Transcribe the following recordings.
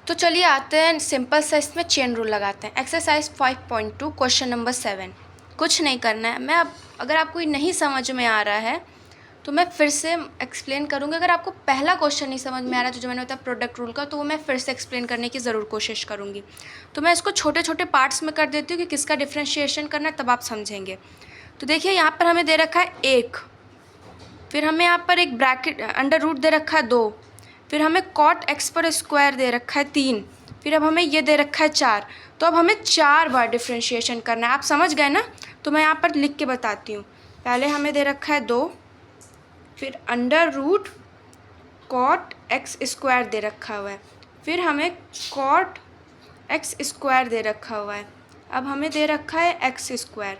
तो चलिए आते हैं सिंपल सा, इसमें चेन रूल लगाते हैं। Exercise 5.2 question number 7। कुछ नहीं करना है। मैं अब अगर आपको नहीं समझ में आ रहा है तो मैं फिर से एक्सप्लेन करूँगी। अगर आपको पहला क्वेश्चन नहीं समझ में आ रहा है तो जो मैंने बताया प्रोडक्ट रूल का, तो वो मैं फिर से एक्सप्लेन करने की ज़रूर कोशिश करूँगी। तो मैं इसको छोटे छोटे पार्ट्स में कर देती हूँ कि किसका डिफ्रेंशिएशन करना है, तब आप समझेंगे। तो देखिए यहाँ पर हमें दे रखा है 1, फिर हमें यहाँ पर एक ब्रैकेट अंडर रूट दे रखा है 2, फिर हमें कॉट एक्स पर स्क्वायर दे रखा है 3, फिर अब हमें ये दे रखा है 4। तो अब हमें 4 बार डिफ्रेंशिएशन करना है। आप समझ गए ना? तो मैं यहाँ पर लिख के बताती हूँ। पहले हमें दे रखा है 2, फिर under root cot x square दे रखा हुआ है, फिर हमें कॉट एक्स स्क्वायर दे रखा हुआ है, अब हमें दे रखा है एक्स स्क्वायर।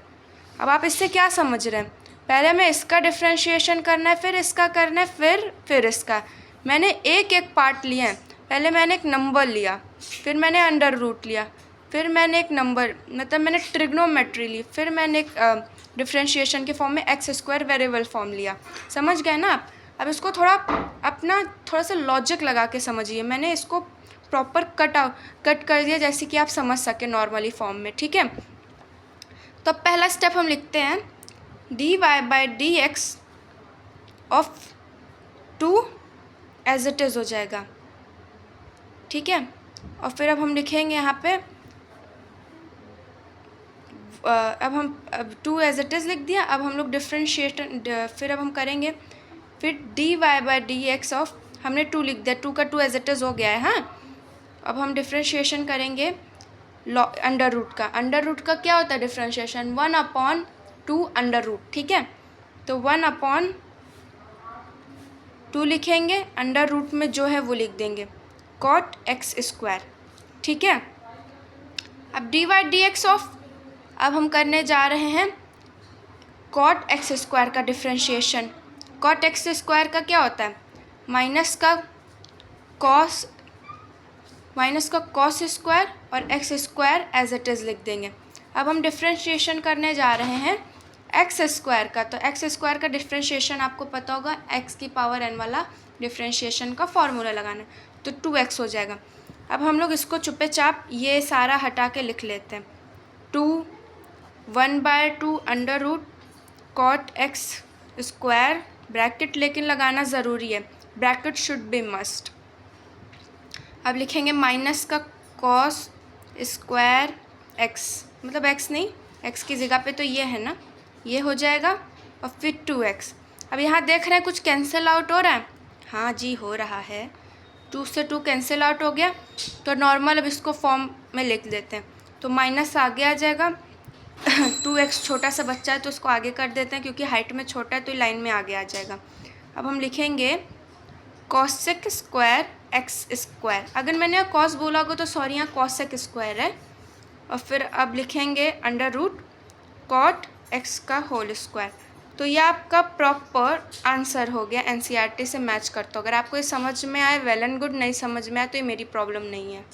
अब आप इससे क्या समझ रहे हैं? पहले हमें इसका डिफ्रेंशिएशन करना है, फिर इसका करना है, फिर इसका। मैंने एक एक पार्ट लिया है। पहले मैंने एक नंबर लिया, फिर मैंने अंडर रूट लिया, फिर मैंने एक नंबर मतलब मैंने ट्रिग्नोमेट्री ली, फिर मैंने एक डिफ्रेंशिएशन के फॉर्म में एक्स स्क्वायर वेरिएबल फॉर्म लिया। समझ गए ना आप? अब इसको थोड़ा सा लॉजिक लगा के समझिए। मैंने इसको प्रॉपर कट कर दिया जैसे कि आप समझ सके नॉर्मली फॉर्म में। ठीक है, तो पहला स्टेप हम लिखते हैं dy by d x of 2 as it is हो जाएगा। ठीक है, और फिर अब हम लिखेंगे यहाँ पे अब 2 एज इट इज़ लिख दिया। अब हम लोग डिफ्रेंशिएशन फिर अब हम करेंगे, फिर dy by d x of, हमने 2 लिख दिया, 2 का 2 एज इट इज़ हो गया है। हाँ, अब हम डिफ्रेंशिएशन करेंगे अंडर रूट का। अंडर रूट का क्या होता है डिफ्रेंशिएशन? 1/2 under root. ठीक है, तो 1/2 लिखेंगे, अंडर रूट में जो है वो लिख देंगे कॉट एक्स स्क्वायर। ठीक है, अब d y d x of, अब हम करने जा रहे हैं कॉट एक्स स्क्वायर का डिफ्रेंशिएशन। कॉट एक्स स्क्वायर का क्या होता है? माइनस का कॉस स्क्वायर और x square as it is लिख देंगे। अब हम डिफ्रेंशिएशन करने जा रहे हैं एक्स स्क्वायर का। तो एक्स स्क्वायर का डिफ्रेंशिएशन आपको पता होगा, एक्स की पावर एन वाला डिफ्रेंशिएशन का फॉर्मूला लगाना है, तो 2x हो जाएगा। अब हम लोग इसको चुपे चाप ये सारा हटा के लिख लेते हैं। 1/2 under root cot x square, bracket लेकिन लगाना ज़रूरी है, ब्रैकेट शुड बी मस्ट। अब लिखेंगे माइनस का कॉस स्क्वायर एक्स, मतलब एक्स नहीं, एक्स की जगह पे तो ये है ना, ये हो जाएगा, और फिर 2x। अब यहाँ देख रहे हैं कुछ कैंसिल आउट हो रहा है। हाँ जी, हो रहा है, 2 से 2 कैंसिल आउट हो गया। तो नॉर्मल अब इसको फॉर्म में लिख देते हैं, तो माइनस आगे आ जाएगा। 2x छोटा सा बच्चा है तो उसको आगे कर देते हैं, क्योंकि हाइट में छोटा है तो लाइन में आगे आ जाएगा। अब हम लिखेंगे कॉसेक स्क्वायर एक्स स्क्वायर। अगर मैंने कॉस बोला होगा तो सॉरी, यहाँ कॉसेक स्क्वायर है। और फिर अब लिखेंगे अंडर रूट कॉट एक्स का होल स्क्वायर। तो ये आपका प्रॉपर आंसर हो गया, एनसीईआरटी से मैच करता हो। अगर आपको ये समझ में आए वेल एंड गुड, नहीं समझ में आए तो ये मेरी प्रॉब्लम नहीं है।